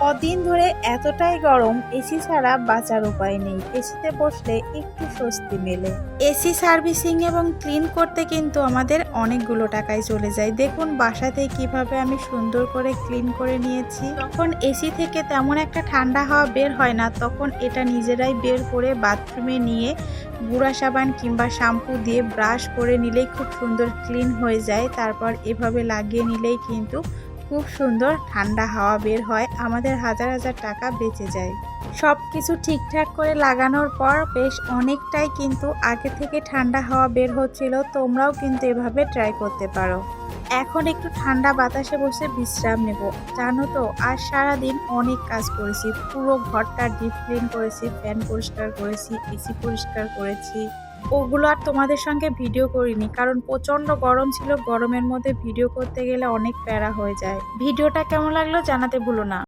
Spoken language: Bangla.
কদিন ধরে এতটাই গরম, এসি ছাড়া বাঁচার উপায় নেই। এসিতে বসলে একটু স্বস্তি মেলে। এসি সার্ভিসিং এবং ক্লিন করতে কিন্তু আমাদের অনেকগুলো টাকাই চলে যায়। দেখুন বাসাতেই কিভাবে আমি সুন্দর করে ক্লিন করে নিয়েছি। যখন এসি থেকে তেমন একটা ঠান্ডা হাওয়া বের হয় না, তখন এটা নিজেরাই বের করে বাথরুমে নিয়ে গুঁড়া সাবান কিংবা শ্যাম্পু দিয়ে ব্রাশ করে নিলেই খুব সুন্দর ক্লিন হয়ে যায়। তারপর এভাবে লাগিয়ে নিলেই কিন্তু খুব সুন্দর ঠান্ডা হাওয়া বের হয়, আমাদের হাজার হাজার টাকা বেঁচে যায়। সব কিছু ঠিকঠাক করে লাগানোর পর বেশ অনেকটাই কিন্তু আগে থেকে ঠান্ডা হাওয়া বের হচ্ছিল। তোমরাও কিন্তু এভাবে ট্রাই করতে পারো। এখন একটু ঠান্ডা বাতাসে বসে বিশ্রাম নেব। জানো তো আজ সারাদিন অনেক কাজ করেছি, পুরো ঘরটা ডিপ ক্লিন করেছি, ফ্যান পরিষ্কার করেছি, এসি পরিষ্কার করেছি। ওগুলো আর তোমাদের সঙ্গে ভিডিও করিনি, কারণ প্রচন্ড গরম ছিল। গরমের মধ্যে ভিডিও করতে গেলে অনেক প্যারা হয়ে যায়। ভিডিওটা কেমন লাগলো জানাতে ভুলো না।